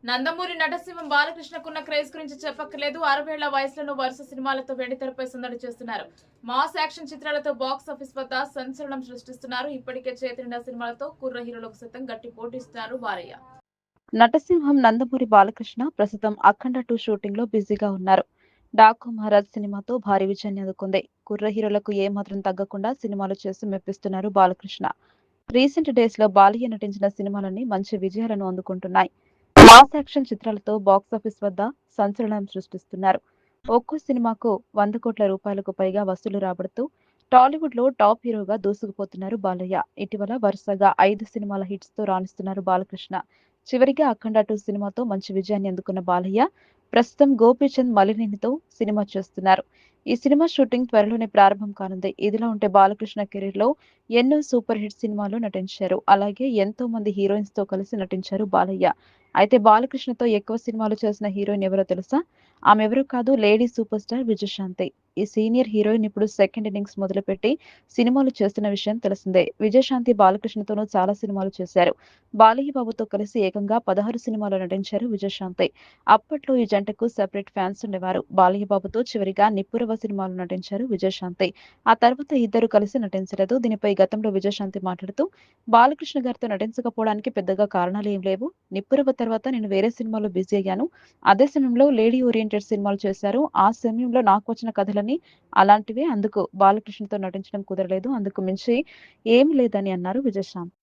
Nandamuri నటసింహం బాలకృష్ణకున్న craze గురించి చెప్పక్కర్లేదు. 60 ఏళ్ల వయసులోనూ వరుస సినిమాలతో వెండితెరపై సందడి చేస్తున్నారు. మాస్ యాక్షన్ చిత్రాలతో బాక్స్ ఆఫీస్ వద్ద సంచలనం సృష్టిస్తున్నారు. ఇప్పటికే చేతినిండా సినిమాలతో కుర్ర హీరోలకు సైతం గట్టి పోటీస్తున్నారు బాలయ్య. నటసింహం నందమూరి బాలకృష్ణ ప్రస్తుతం అఖండ 2 షూటింగ్ లో బిజీగా ఉన్నారు. డాకు మహారాజ్ సినిమాతో భారీ విజయాన్ని అందుకుంది. కుర్ర హీరోలకు ఏమాత్రం తగ్గకుండా సినిమాలు చేసి మెప్పిస్తున్నారు బాలకృష్ణ. రీసెంట్ డేస్ లో బాలయ్య నటించిన సినిమాలన్నీ మంచి విజయాలను అందుకుంటున్నాయి. మాస్ యాక్షన్ చిత్రాలతో బాక్సాఫీస్ వద్ద సంచలనం సృష్టిస్తున్నారు. ఒక్కో సినిమాకు 100 కోట్ల రూపాయలకు పైగా వసూలు రాబడుతూ టాలీవుడ్ లో టాప్ హీరోగా దూసుకుపోతున్నారు బాలయ్య. ఇటీవల వరుసగా 5 సినిమాల హిట్స్ తో రాణిస్తున్నారు బాలకృష్ణ. చివరిగా అఖండ 2 సినిమాతో మంచి విజయాన్ని అందుకున్న బాలయ్య ప్రస్తుతం గోపీచంద్ మలినేనితో సినిమా చేస్తున్నారు. ఈ సినిమా షూటింగ్ త్వరలోనే ప్రారంభం కానుంది. ఇదిలా ఉంటే బాలకృష్ణ కెరీర్ లో ఎన్నో సూపర్ హిట్ సినిమాలు నటించారు. అలాగే ఎంతో మంది హీరోయిన్స్ తో కలిసి నటించారు బాలయ్య. అయితే బాలకృష్ణతో ఎక్కువ సినిమాలు చేసిన హీరోయిన్ ఎవరో తెలుసా? ఆమె ఎవరో కాదు, లేడీ సూపర్ స్టార్ విజయశాంతి. ఈ సీనియర్ హీరోయిన్ ఇప్పుడు సెకండ్ ఇన్నింగ్స్ మొదలుపెట్టి సినిమాలు చేస్తున్న విషయం తెలిసిందే. విజయశాంతి బాలకృష్ణతోనూ చాలా సినిమాలు చేశారు. బాలయ్య బాబుతో కలిసి ఏకంగా 16 సినిమాల్లో నటించారు విజయశాంతి. అప్పట్లో ఈ జంటకు సెపరేట్ ఫ్యాన్స్ ఉండేవారు. బాలయ్య బాబుతో చివరిగా నిప్పురవ్వ సినిమాలో నటించారు విజయశాంతి. ఆ తర్వాత ఇద్దరు కలిసి నటించలేదు. దీనిపై గతంలో విజయశాంతి మాట్లాడుతూ, బాలకృష్ణ గారితో నటించకపోవడానికి పెద్దగా కారణాలు ఏం లేవు. నిప్పురవ్వ తర్వాత నేను వేరే సినిమాలో బిజీ అయ్యాను. అదే సమయంలో లేడీ ఓరియంటెడ్ సినిమాలు చేశారు. ఆ సమయంలో నాకు వచ్చిన కథలన్నీ అలాంటివే. అందుకు బాలకృష్ణతో నటించడం కుదరలేదు. అందుకు మించి ఏమీ లేదని అన్నారు విజయశాంతి.